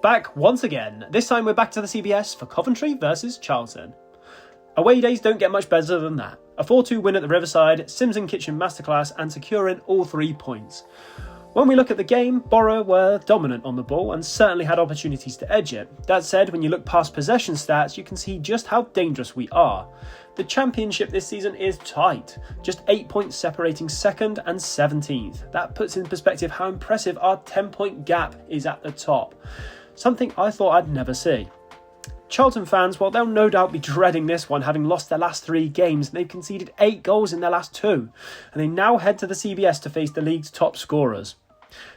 back once again. This time we're back to the CBS for Coventry versus Charlton. Away days don't get much better than that. A 4-2 win at the Riverside, Sims and Kitchen masterclass and securing all 3 points. When we look at the game, Borough were dominant on the ball and certainly had opportunities to edge it. That said, when you look past possession stats, you can see just how dangerous we are. The championship this season is tight, just 8 points separating 2nd and 17th. That puts in perspective how impressive our 10-point gap is at the top. Something I thought I'd never see. Charlton fans, well, they'll no doubt be dreading this one, having lost their last 3 games. They've conceded 8 goals in their last 2, and they now head to the CBS to face the league's top scorers.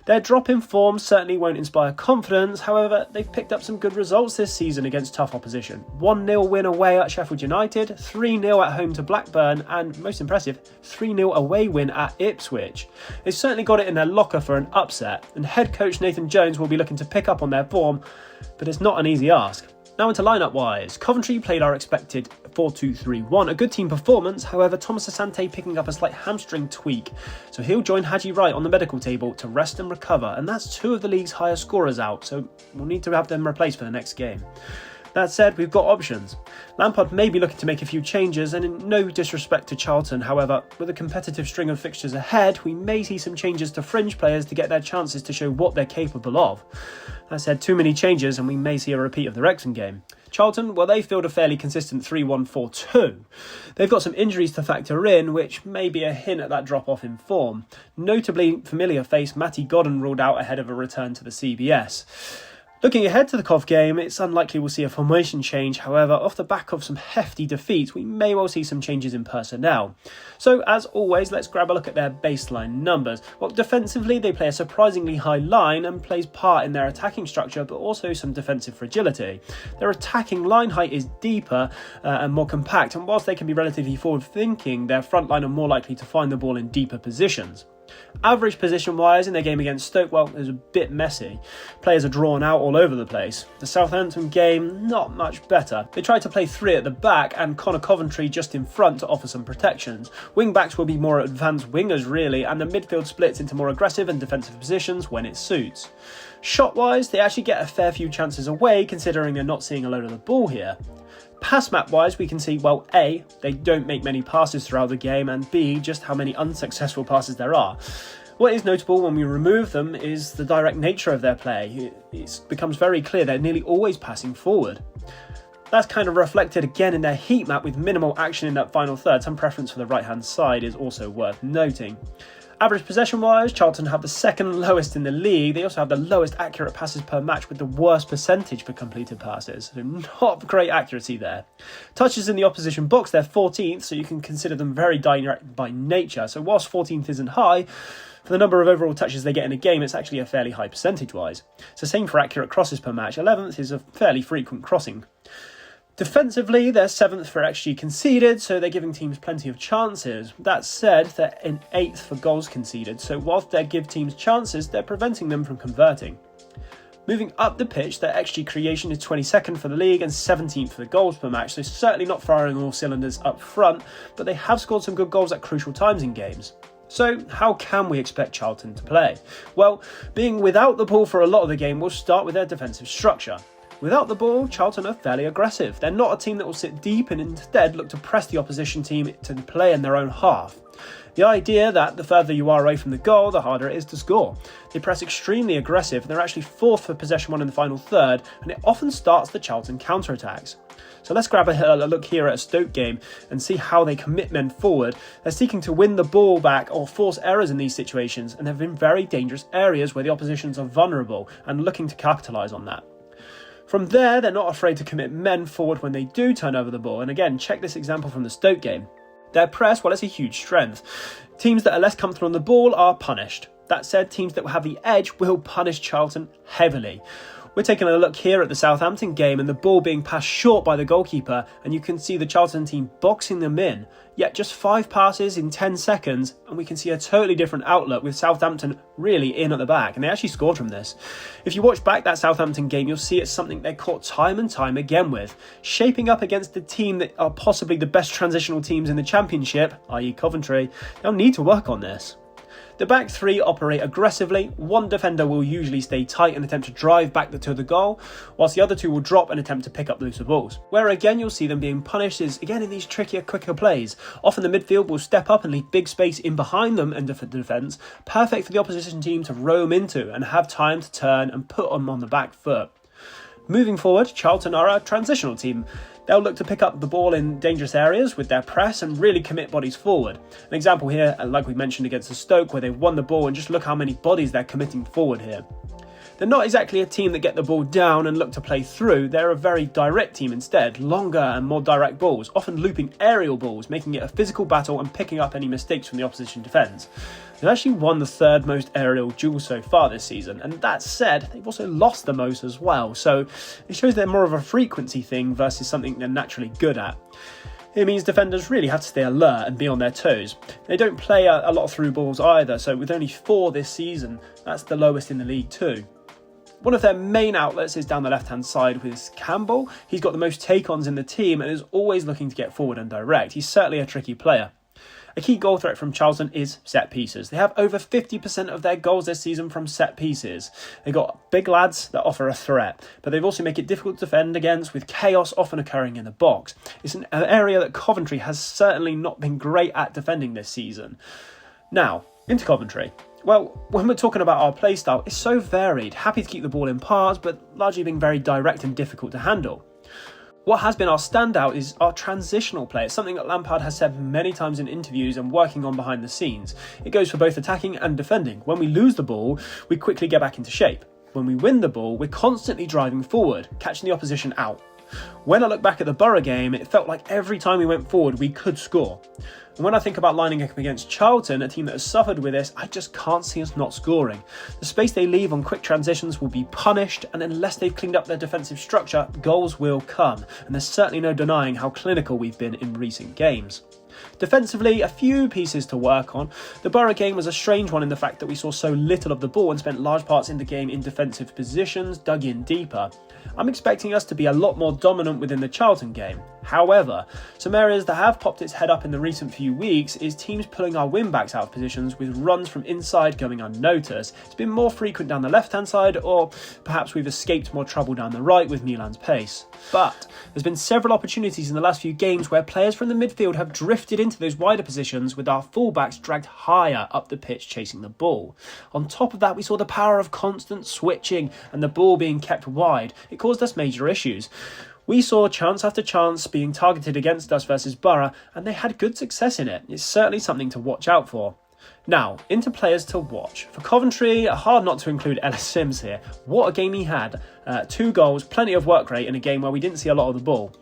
Their drop in form certainly won't inspire confidence, however, they've picked up some good results this season against tough opposition. 1-0 win away at Sheffield United, 3-0 at home to Blackburn, and most impressive, 3-0 away win at Ipswich. They've certainly got it in their locker for an upset, and head coach Nathan Jones will be looking to pick up on their form, but it's not an easy ask. Now into lineup wise, Coventry played our expected 4-2-3-1, a good team performance, however Thomas Asante picking up a slight hamstring tweak, so he'll join Haji Wright on the medical table to rest and recover, and that's 2 of the league's highest scorers out, so we'll need to have them replaced for the next game. That said, we've got options. Lampard may be looking to make a few changes, and in no disrespect to Charlton, however, with a competitive string of fixtures ahead, we may see some changes to fringe players to get their chances to show what they're capable of. That said, too many changes and we may see a repeat of the Wrexham game. Charlton, well, they field a fairly consistent 3-1-4-2. They've got some injuries to factor in, which may be a hint at that drop-off in form. Notably, familiar face Matty Godden ruled out ahead of a return to the CBS. Looking ahead to the Cov game, it's unlikely we'll see a formation change. However, off the back of some hefty defeats, we may well see some changes in personnel. So, as always, let's grab a look at their baseline numbers. Well, defensively, they play a surprisingly high line and plays part in their attacking structure, but also some defensive fragility. Their attacking line height is deeper and more compact, and whilst they can be relatively forward-thinking, their front line are more likely to find the ball in deeper positions. Average position-wise in their game against Stoke, well, it was a bit messy. Players are drawn out all over the place. The Southampton game, not much better. They tried to play 3 at the back and Connor Coventry just in front to offer some protections. Wing-backs will be more advanced wingers really, and the midfield splits into more aggressive and defensive positions when it suits. Shot-wise, they actually get a fair few chances away considering they're not seeing a load of the ball here. Pass map wise, we can see, well, A, they don't make many passes throughout the game, and B, just how many unsuccessful passes there are. What is notable when we remove them is the direct nature of their play. It becomes very clear they're nearly always passing forward. That's kind of reflected again in their heat map with minimal action in that final third. Some preference for the right hand side is also worth noting. Average possession-wise, Charlton have the 2nd lowest in the league. They also have the lowest accurate passes per match with the worst percentage for completed passes. So not great accuracy there. Touches in the opposition box, they're 14th, so you can consider them very direct by nature. So whilst 14th isn't high, for the number of overall touches they get in a game, it's actually a fairly high percentage-wise. It's the same for accurate crosses per match. 11th is a fairly frequent crossing. Defensively, they're 7th for XG conceded, so they're giving teams plenty of chances. That said, they're in 8th for goals conceded, so whilst they give teams chances, they're preventing them from converting. Moving up the pitch, their XG creation is 22nd for the league and 17th for the goals per match, so certainly not firing on all cylinders up front, but they have scored some good goals at crucial times in games. So, how can we expect Charlton to play? Well, being without the ball for a lot of the game, we'll start with their defensive structure. Without the ball, Charlton are fairly aggressive. They're not a team that will sit deep and instead look to press the opposition team to play in their own half. The idea that the further you are away from the goal, the harder it is to score. They press extremely aggressive, and they're actually 4th for possession one in the final third, and it often starts the Charlton counter-attacks. So let's grab a look here at a Stoke game and see how they commit men forward. They're seeking to win the ball back or force errors in these situations, and they've been very dangerous areas where the oppositions are vulnerable and looking to capitalise on that. From there, they're not afraid to commit men forward when they do turn over the ball. And again, check this example from the Stoke game. Their press, well, it's a huge strength. Teams that are less comfortable on the ball are punished. That said, teams that will have the edge will punish Charlton heavily. We're taking a look here at the Southampton game and the ball being passed short by the goalkeeper, and you can see the Charlton team boxing them in. Yet just 5 passes in 10 seconds and we can see a totally different outlook with Southampton really in at the back, and they actually scored from this. If you watch back that Southampton game, you'll see it's something they caught time and time again with. Shaping up against the team that are possibly the best transitional teams in the Championship, i.e. Coventry, they'll need to work on this. The back three operate aggressively. One defender will usually stay tight and attempt to drive back to the goal, whilst the other two will drop and attempt to pick up looser balls. Where again you'll see them being punished is again in these trickier, quicker plays. Often the midfield will step up and leave big space in behind them and defence, perfect for the opposition team to roam into and have time to turn and put them on the back foot. Moving forward, Charlton are a transitional team. They'll look to pick up the ball in dangerous areas with their press and really commit bodies forward. An example here, like we mentioned against the Stoke, where they've won the ball, and just look how many bodies they're committing forward here. They're not exactly a team that get the ball down and look to play through. They're a very direct team instead, longer and more direct balls, often looping aerial balls, making it a physical battle and picking up any mistakes from the opposition defence. They've actually won the third most aerial duels so far this season, and that said, they've also lost the most as well, so it shows they're more of a frequency thing versus something they're naturally good at. It means defenders really have to stay alert and be on their toes. They don't play a lot of through balls either, so with only 4 this season, that's the lowest in the league too. One of their main outlets is down the left-hand side with Campbell. He's got the most take-ons in the team and is always looking to get forward and direct. He's certainly a tricky player. A key goal threat from Charlton is set pieces. They have over 50% of their goals this season from set pieces. They've got big lads that offer a threat, but they've also make it difficult to defend against, with chaos often occurring in the box. It's an area that Coventry has certainly not been great at defending this season. Now, into Coventry. Well, when we're talking about our playstyle, it's so varied, happy to keep the ball in parts, but largely being very direct and difficult to handle. What has been our standout is our transitional play. It's something that Lampard has said many times in interviews and working on behind the scenes. It goes for both attacking and defending. When we lose the ball, we quickly get back into shape. When we win the ball, we're constantly driving forward, catching the opposition out. When I look back at the Borough game, it felt like every time we went forward, we could score. And when I think about lining up against Charlton, a team that has suffered with this, I just can't see us not scoring. The space they leave on quick transitions will be punished, and unless they've cleaned up their defensive structure, goals will come. And there's certainly no denying how clinical we've been in recent games. Defensively, a few pieces to work on. The Borough game was a strange one in the fact that we saw so little of the ball and spent large parts in the game in defensive positions, dug in deeper. I'm expecting us to be a lot more dominant within the Charlton game. However, some areas that have popped its head up in the recent few weeks is teams pulling our wing-backs out of positions with runs from inside going unnoticed. It's been more frequent down the left-hand side, or perhaps we've escaped more trouble down the right with Milan's pace. But there's been several opportunities in the last few games where players from the midfield have drifted into those wider positions with our fullbacks dragged higher up the pitch chasing the ball. On top of that, we saw the power of constant switching and the ball being kept wide. It caused us major issues. We saw chance after chance being targeted against us versus Borough, and they had good success in it. It's certainly something to watch out for. Now, into players to watch. For Coventry, hard not to include Ellis Sims here. What a game he had. 2 goals, plenty of work rate in a game where we didn't see a lot of the ball.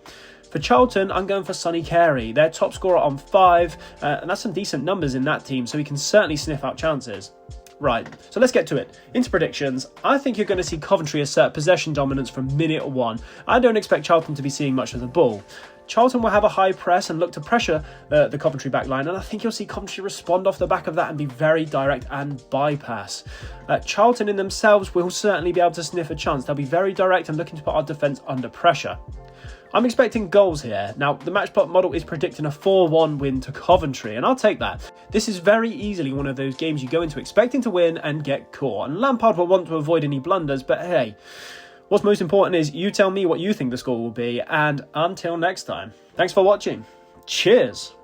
For Charlton, I'm going for Sonny Carey, their top scorer on 5, and that's some decent numbers in that team, so he can certainly sniff out chances. Right, so let's get to it. Into predictions, I think you're going to see Coventry assert possession dominance from minute 1. I don't expect Charlton to be seeing much of the ball. Charlton will have a high press and look to pressure the Coventry backline, and I think you'll see Coventry respond off the back of that and be very direct and bypass. Charlton in themselves will certainly be able to sniff a chance. They'll be very direct and looking to put our defence under pressure. I'm expecting goals here. Now, the matchpot model is predicting a 4-1 win to Coventry, and I'll take that. This is very easily one of those games you go into expecting to win and get caught, and Lampard will want to avoid any blunders, but hey, what's most important is you tell me what you think the score will be, and until next time, thanks for watching. Cheers!